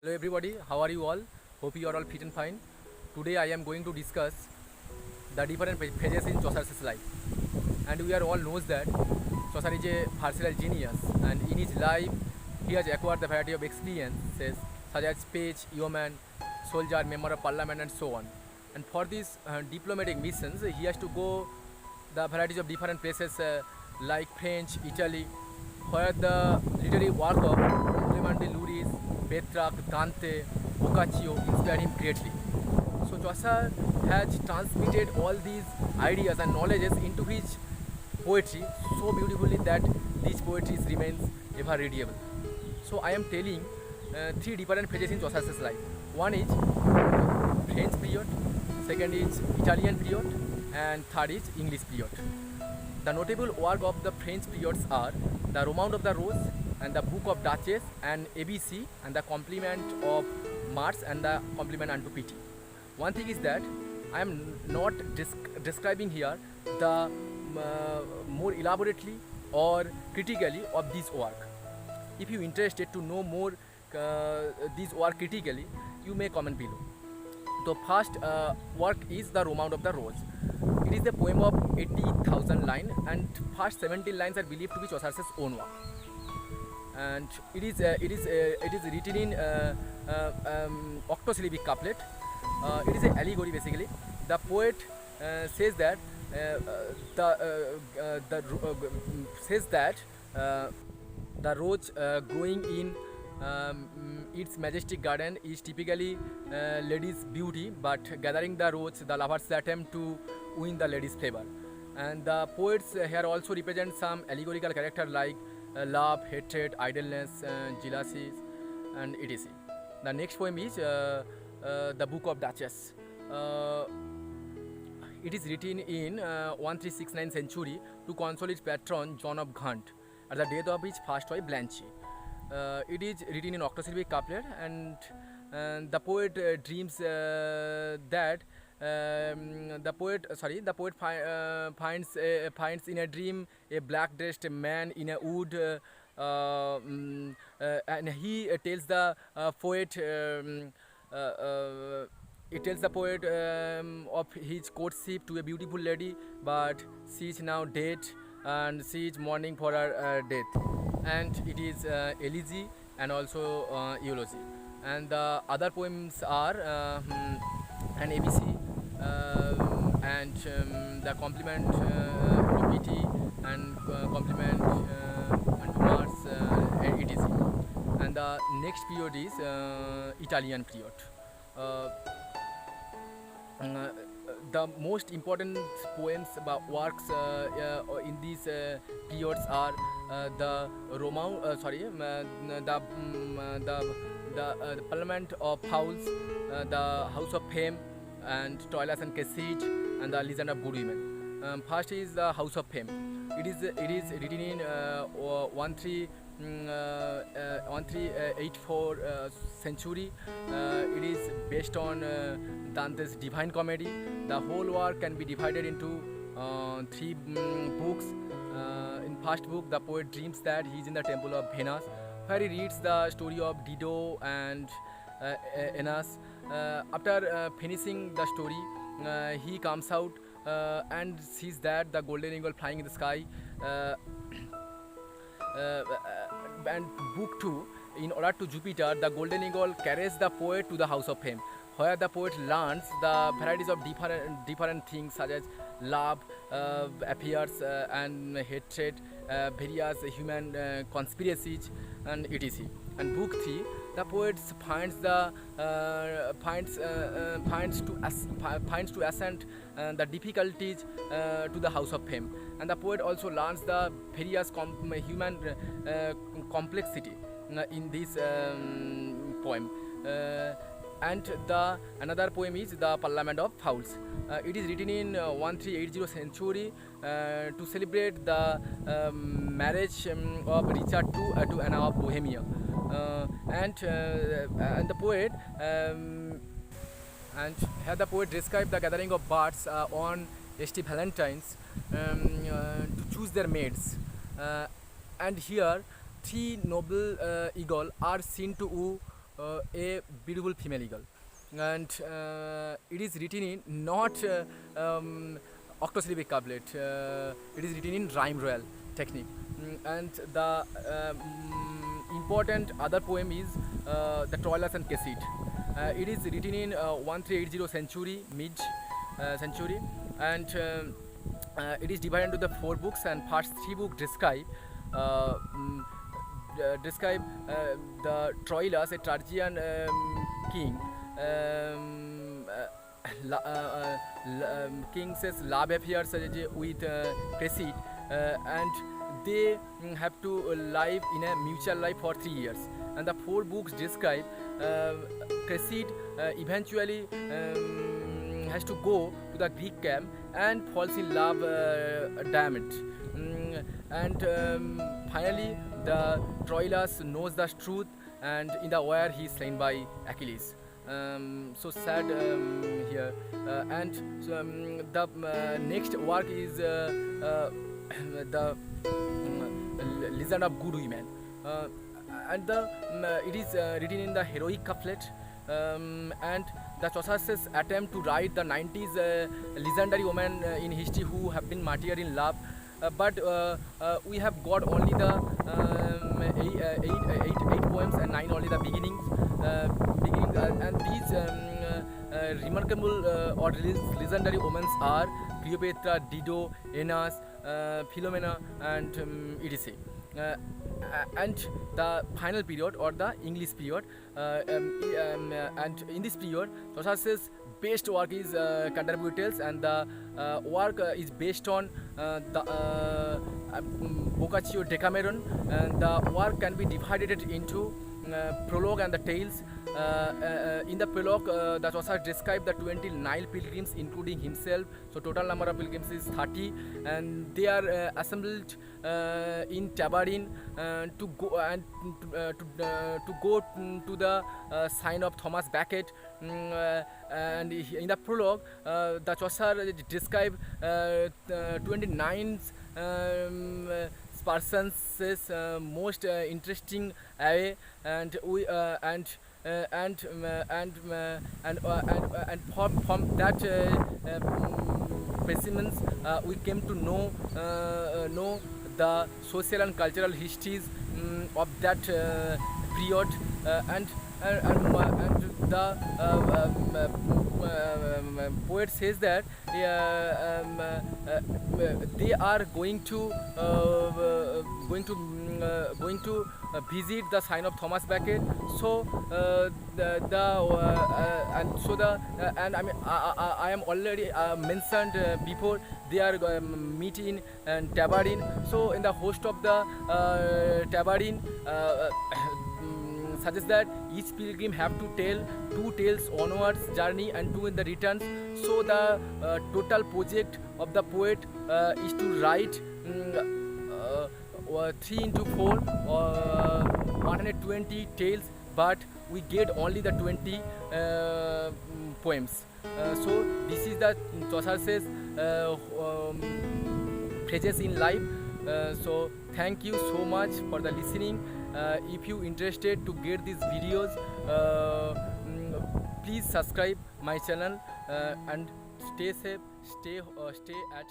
Hello everybody, how are you all? Hope you are all fit and fine. Today I am going to discuss the different phases in Chaucer's life. And we are all knows that Chaucer is a versatile genius, and in his life he has acquired the variety of experiences such as page, yeoman, soldier, member of parliament and so on. And for these diplomatic missions he has to go the varieties of different places like French, Italy, where the literary work of Clement Luris, Petrarch, Dante, Boccaccio inspired him greatly. So Chaucer has transmitted all these ideas and knowledges into his poetry so beautifully that these poetries remains ever readable. So I am telling three different phases in Chaucer's life. One is French period, second is Italian period, and third is English period. The notable work of the French periods are the Romaunt of the Rose and the Book of Duchess and ABC and the Compliment of Mars and the Compliment unto Pity. One thing is that I am not describing here the more elaborately or critically of this work. If you interested to know more this work critically, you may comment below. The first work is the Romaunt of the Rose. It is a poem of 80,000 lines, and first 17 lines are believed to be Chaucer's own work. And it is written in octosyllabic couplet. It is an allegory basically. The poet says that says that the rose growing in its majestic garden is typically lady's beauty, but gathering the rose, the lovers attempt to win the lady's favor. And the poets here also represent some allegorical character like love, hatred, idleness, jealousy, and etc. The next poem is the Book of Duchess. It is written in 1369 century to console its patron John of Gaunt at the death of his first wife Blanche. It is written in octosyllabic couplet, and the poet dreams that the poet finds in a dream a black dressed man in a wood, and he tells the poet. It tells the poet of his courtship to a beautiful lady, but she is now dead and she is mourning for her death. And it is elegy and also eulogy. And the other poems are an ABC and the compliment to pity and compliment unto Mars, etc. And the next period is Italian period. Uh, the most important poems about works in these periods are the Romaunt, the Parliament of Fowls, the House of Fame, and Toilers and Criseyde, and the Legend of Good Women. First is the House of Fame. It is written in 1384 century. It is based on Dante's Divine Comedy. The whole work can be divided into three books. In first book, the poet dreams that he is in the temple of Venus, where he reads the story of Dido and Enos. After finishing the story, he comes out and sees that the golden eagle flying in the sky. And book 2, in order to Jupiter, the golden eagle carries the poet to the House of Fame, where the poet learns the varieties of different things such as love, affairs, and hatred, various human conspiracies, and etc. And book 3, the poet finds to ascend the difficulties to the House of Fame, and the poet also learns the various human complexity in this poem. And the another poem is the Parliament of Fowls. It is written in 1380 century to celebrate the marriage of Richard II to Anne of Bohemia. And the poet and here the poet described the gathering of birds on St. Valentine's to choose their mates. And here three noble eagles are seen to woo a beautiful female eagle, and it is written in not octosyllabic couplet. It is written in rhyme royal technique. And the important other poem is the Troilus and Criseyde. It is written in 1380 century, mid century, and it is divided into the 4 books, and first 3 books describe the Troilus, a Trajan king. King says love affairs with Criseyde, and they have to live in a mutual life for 3 years. And the 4 books describe Criseyde eventually has to go to the Greek camp and falls in love Diamond. And finally the Troilus knows the truth, and in the war he is slain by Achilles. So sad here. And the next work is the Legend of Good Women, and it is written in the heroic couplet, and the Chaucer's attempt to write the 90s legendary women in history who have been martyred in love. But we have got only the 8 poems and 9 only the beginnings, and these remarkable or legendary women are Cleopatra, Dido, Aeneas, Philomena, and etc. And the final period or the English period, and in this period Chaucer's best work is Canterbury Tales, and the work is based on the Boccaccio Decameron, and the work can be divided into prologue and the tales. In the prologue, the Chaucer described the 20 Nile pilgrims, including himself. So total number of pilgrims is 30, and they are assembled in Tabarin to go to the sign of Thomas Becket. And in the prologue, the Chaucer described 29 persons most interesting way, and we and from that specimens we came to know the social and cultural histories of that period, and the poet says that they are going to visit the sign of Thomas Becket. So I am already mentioned before, they are meeting in Tabarin. So in the host of the Tabarin suggests that each pilgrim have to tell 2 tales onwards journey and 2 in the returns. So the total project of the poet is to write 3 into 4 120 tales, but we get only the 20 poems. So this is the Chaucer says phrases in life. So thank you so much for the listening. If you interested to get these videos, please subscribe my channel, and stay safe, stay at